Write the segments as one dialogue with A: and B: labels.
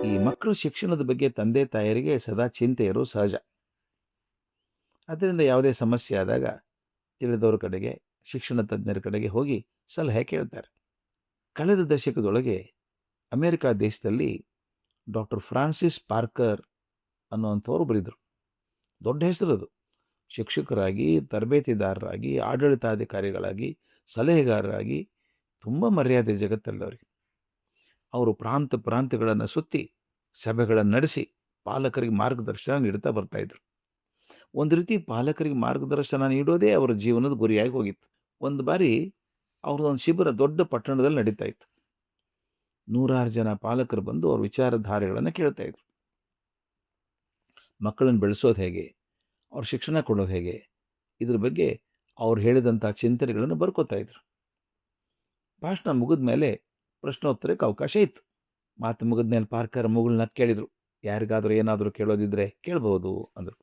A: ಈ ಮಕ್ಕಳ ಶಿಕ್ಷಣದ ಬಗ್ಗೆ ತಂದೆ ತಾಯರಿಗೆ ಸದಾ ಚಿಂತೆ ಇರೋದು ಸಹಜ. ಅದರಿಂದ ಯಾವುದೇ ಸಮಸ್ಯೆ ಆದಾಗ ತಿಳಿದವ್ರ ಕಡೆಗೆ, ಶಿಕ್ಷಣ ತಜ್ಞರ ಕಡೆಗೆ ಹೋಗಿ ಸಲಹೆ ಕೇಳ್ತಾರೆ. ಕಳೆದ ದಶಕದೊಳಗೆ ಅಮೆರಿಕ ದೇಶದಲ್ಲಿ ಡಾಕ್ಟರ್ ಫ್ರಾನ್ಸಿಸ್ ಪಾರ್ಕರ್ ಅನ್ನುವಂಥವ್ರು ಬರೆದರು. ದೊಡ್ಡ ಹೆಸರದು. ಶಿಕ್ಷಕರಾಗಿ, ತರಬೇತಿದಾರರಾಗಿ, ಆಡಳಿತಾಧಿಕಾರಿಗಳಾಗಿ, ಸಲಹೆಗಾರರಾಗಿ ತುಂಬ ಮರ್ಯಾದೆ ಜಗತ್ತಲ್ಲಿ ಅವರಿಗೆ. ಅವರು ಪ್ರಾಂತ ಪ್ರಾಂತ್ಯಗಳನ್ನು ಸುತ್ತಿ ಸಭೆಗಳನ್ನು ನಡೆಸಿ ಪಾಲಕರಿಗೆ ಮಾರ್ಗದರ್ಶನ ನೀಡ್ತಾ ಬರ್ತಾಯಿದ್ರು. ಒಂದು ರೀತಿ ಪಾಲಕರಿಗೆ ಮಾರ್ಗದರ್ಶನ ನೀಡೋದೇ ಅವರ ಜೀವನದ ಗುರಿಯಾಗಿ ಹೋಗಿತ್ತು. ಒಂದು ಬಾರಿ ಅವ್ರದ್ದೊಂದು ಶಿಬಿರ ದೊಡ್ಡ ಪಟ್ಟಣದಲ್ಲಿ ನಡೀತಾ ಇತ್ತು. ನೂರಾರು ಜನ ಪಾಲಕರು ಬಂದು ಅವ್ರ ವಿಚಾರಧಾರೆಗಳನ್ನು ಕೇಳ್ತಾ ಇದ್ರು. ಮಕ್ಕಳನ್ನು ಬೆಳೆಸೋದು ಹೇಗೆ, ಅವ್ರ ಶಿಕ್ಷಣ ಕೊಡೋದು ಹೇಗೆ, ಇದ್ರ ಬಗ್ಗೆ ಅವ್ರು ಹೇಳಿದಂಥ ಚಿಂತನೆಗಳನ್ನು ಬರ್ಕೋತಾ ಇದ್ರು. ಭಾಷಣ ಮುಗಿದ ಮೇಲೆ ಪ್ರಶ್ನೋತ್ತರಕ್ಕೆ ಅವಕಾಶ ಇತ್ತು. ಮಾತು ಮುಗಿದ ಮೇಲೆ ಪಾರ್ಕರ್ ಮುಗುಳ್ನ ಕೇಳಿದರು, ಯಾರಿಗಾದರೂ ಏನಾದರೂ ಕೇಳೋದಿದ್ರೆ ಕೇಳ್ಬೋದು ಅಂದರು.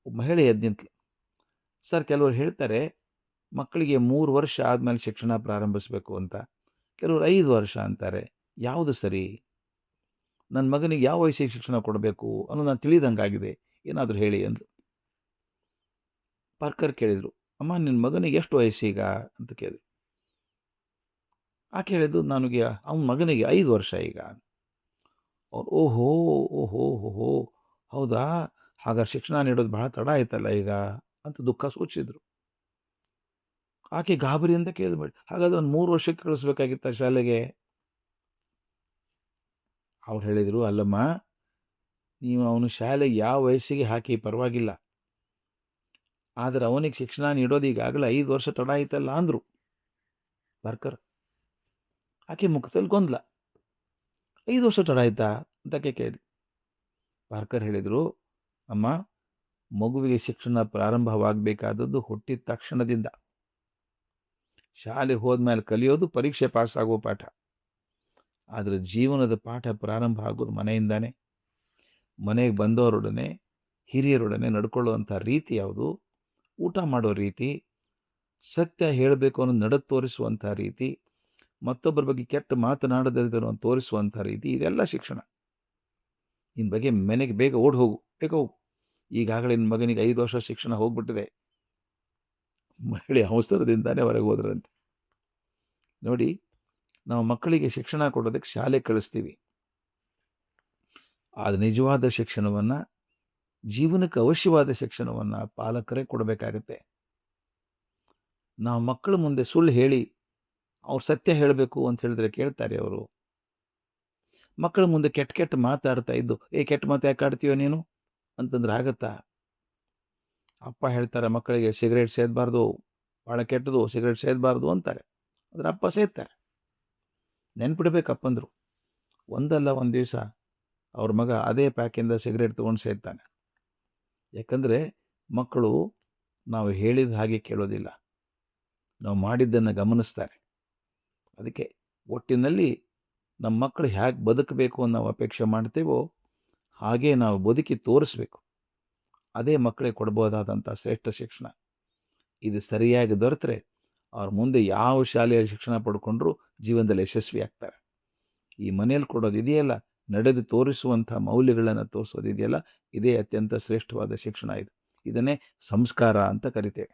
A: ಒಬ್ಬ ಮಹಿಳೆ ಎದ್ದು ನಿಂತಳು. ಸರ್, ಕೆಲವರು ಹೇಳ್ತಾರೆ ಮಕ್ಕಳಿಗೆ 3 ವರ್ಷ ಆದಮೇಲೆ ಶಿಕ್ಷಣ ಪ್ರಾರಂಭಿಸಬೇಕು ಅಂತ, ಕೆಲವರು 5 ವರ್ಷ ಅಂತಾರೆ. ಯಾವುದು ಸರಿ? ನನ್ನ ಮಗನಿಗೆ ಯಾವ ವಯಸ್ಸಿಗೆ ಶಿಕ್ಷಣ ಕೊಡಬೇಕು ಅನ್ನೋದು ನಾನು ತಿಳಿದಂಗಾಗಿದೆ, ಏನಾದರೂ ಹೇಳಿ ಅಂದರು. ಪಾರ್ಕರ್ ಕೇಳಿದರು, ಅಮ್ಮ ನಿನ್ನ ಮಗನಿಗೆ ಎಷ್ಟು ವಯಸ್ಸೀಗ ಅಂತ ಕೇಳಿದ್ರು. ಆಕೆ ಹೇಳಿದ್ದು, ನನಗೆ ಅವನ ಮಗನಿಗೆ 5 ವರ್ಷ ಈಗ. ಅವ್ರು ಓಹೋ ಓಹೋ ಓಹೋ ಹೌದಾ, ಹಾಗಾದ್ರೆ ಶಿಕ್ಷಣ ನೀಡೋದು ಬಹಳ ತಡ ಆಯ್ತಲ್ಲ ಈಗ ಅಂತ ದುಃಖ ಸೂಚಿಸಿದ್ರು. ಆಕೆ ಗಾಬರಿ ಅಂತ ಕೇಳಿದ್ಬೇಡಿ, ಹಾಗಾದ್ರೆ ಒಂದು 3 ವರ್ಷಕ್ಕೆ ಕಳಿಸ್ಬೇಕಾಗಿತ್ತ ಶಾಲೆಗೆ? ಅವ್ರು ಹೇಳಿದರು, ಅಲ್ಲಮ್ಮ, ನೀವು ಅವನು ಶಾಲೆಗೆ ಯಾವ ವಯಸ್ಸಿಗೆ ಹಾಕಿ ಪರವಾಗಿಲ್ಲ, ಆದರೆ ಅವನಿಗೆ ಶಿಕ್ಷಣ ನೀಡೋದು ಈಗಾಗಲೇ 5 ವರ್ಷ ತಡ ಆಯ್ತಲ್ಲ ಅಂದರು ಪಾರ್ಕರ್. ಆಕೆ ಮುಖದಲ್ಲಿ ಗೊಂದಲ. 5 ವರ್ಷ ತಡ ಆಯ್ತಾ ಅಂತ ಆಕೆ ಕೇಳಿದ್ಲು. ಪಾರ್ಕರ್ ಹೇಳಿದರು, ಅಮ್ಮ, ಮಗುವಿಗೆ ಶಿಕ್ಷಣ ಪ್ರಾರಂಭವಾಗಬೇಕಾದದ್ದು ಹುಟ್ಟಿದ ತಕ್ಷಣದಿಂದ. ಶಾಲೆ ಹೋದ್ಮೇಲೆ ಕಲಿಯೋದು ಪರೀಕ್ಷೆ ಪಾಸ್ ಆಗೋ ಪಾಠ. ಆದರೆ ಜೀವನದ ಪಾಠ ಪ್ರಾರಂಭ ಆಗೋದು ಮನೆಯಿಂದಾನೆ. ಮನೆಗೆ ಬಂದವರೊಡನೆ, ಹಿರಿಯರೊಡನೆ ನಡ್ಕೊಳ್ಳುವಂಥ ರೀತಿ ಯಾವುದು, ಊಟ ಮಾಡೋ ರೀತಿ, ಸತ್ಯ ಹೇಳಬೇಕು ಅನ್ನೋ ನಡೆ ತೋರಿಸುವಂಥ ರೀತಿ, ಮತ್ತೊಬ್ಬರ ಬಗ್ಗೆ ಕೆಟ್ಟ ಮಾತನಾಡದಿರೋದನ್ನು ತೋರಿಸುವಂಥ ರೀತಿ, ಇದೆಲ್ಲ ಶಿಕ್ಷಣ. ನಿನ್ನ ಬಗ್ಗೆ ಮನೆಗೆ ಬೇಗ ಓಡಿ ಹೋಗು, ಬೇಗ ಹೋಗು, ಈಗಾಗಲೇ ನಿನ್ನ ಮಗನಿಗೆ 5 ವರ್ಷ ಶಿಕ್ಷಣ ಹೋಗ್ಬಿಟ್ಟಿದೆ. ಮಹಿಳೆ ಅವಸರದಿಂದಾನೇ ಹೊರಗೆ ಹೋದ್ರಂತೆ. ನೋಡಿ, ನಾವು ಮಕ್ಕಳಿಗೆ ಶಿಕ್ಷಣ ಕೊಡೋದಕ್ಕೆ ಶಾಲೆ ಕಳಿಸ್ತೀವಿ, ಆದರೆ ನಿಜವಾದ ಶಿಕ್ಷಣವನ್ನು, ಜೀವನಕ್ಕೆ ಅವಶ್ಯವಾದ ಶಿಕ್ಷಣವನ್ನು ಪಾಲಕರೇ ಕೊಡಬೇಕಾಗತ್ತೆ. ನಾವು ಮಕ್ಕಳ ಮುಂದೆ ಸುಳ್ಳು ಹೇಳಿ ಅವ್ರು ಸತ್ಯ ಹೇಳಬೇಕು ಅಂತ ಹೇಳಿದ್ರೆ ಕೇಳ್ತಾರೆ ಅವರು? ಮಕ್ಕಳ ಮುಂದೆ ಕೆಟ್ಟ ಕೆಟ್ಟ ಮಾತಾಡ್ತಾ ಇದ್ದು, ಕೆಟ್ಟ ಮಾತು ಯಾಕೆ ಆಡ್ತೀಯೋ ನೀನು ಅಂತಂದ್ರೆ ಆಗತ್ತಾ? ಅಪ್ಪ ಹೇಳ್ತಾರೆ ಮಕ್ಕಳಿಗೆ ಸಿಗರೇಟ್ ಸೇದಬಾರ್ದು, ಭಾಳ ಕೆಟ್ಟದು, ಸಿಗರೇಟ್ ಸೇದಬಾರ್ದು ಅಂತಾರೆ. ಆದರೆ ಅಪ್ಪ ಸೇದ್ತಾರೆ. ನೆನ್ಪಿಡ್ಬೇಕು ಅಪ್ಪಂದರು. ಒಂದಲ್ಲ ಒಂದು ದಿವಸ ಅವ್ರ ಮಗ ಅದೇ ಪ್ಯಾಕಿಂದ ಸಿಗರೇಟ್ ತೊಗೊಂಡು ಸೇದ್ತಾನೆ. ಯಾಕಂದರೆ ಮಕ್ಕಳು ನಾವು ಹೇಳಿದ ಹಾಗೆ ಕೇಳೋದಿಲ್ಲ, ನಾವು ಮಾಡಿದ್ದನ್ನು ಗಮನಿಸ್ತಾರೆ. ಅದಕ್ಕೆ ಒಟ್ಟಿನಲ್ಲಿ ನಮ್ಮ ಮಕ್ಕಳು ಹೇಗೆ ಬದುಕಬೇಕು ಅಂತ ನಾವು ಅಪೇಕ್ಷೆ ಮಾಡ್ತೇವೋ ಹಾಗೇ ನಾವು ಬದುಕಿ ತೋರಿಸ್ಬೇಕು. ಅದೇ ಮಕ್ಕಳಿಗೆ ಕೊಡ್ಬೋದಾದಂಥ ಶ್ರೇಷ್ಠ ಶಿಕ್ಷಣ. ಇದು ಸರಿಯಾಗಿ ದೊರೆತರೆ ಅವ್ರ ಮುಂದೆ ಯಾವ ಶಾಲೆಯಲ್ಲಿ ಶಿಕ್ಷಣ ಪಡ್ಕೊಂಡ್ರೂ ಜೀವನದಲ್ಲಿ ಯಶಸ್ವಿ ಆಗ್ತಾರೆ. ಈ ಮನೆಯಲ್ಲಿ ಕೊಡೋದು ಇದೆಯಲ್ಲ, ನಡೆದು ತೋರಿಸುವಂಥ ಮೌಲ್ಯಗಳನ್ನು ತೋರಿಸೋದಿದೆಯಲ್ಲ, ಇದೇ ಅತ್ಯಂತ ಶ್ರೇಷ್ಠವಾದ ಶಿಕ್ಷಣ. ಇದನ್ನೇ ಸಂಸ್ಕಾರ ಅಂತ ಕರಿತೇವೆ.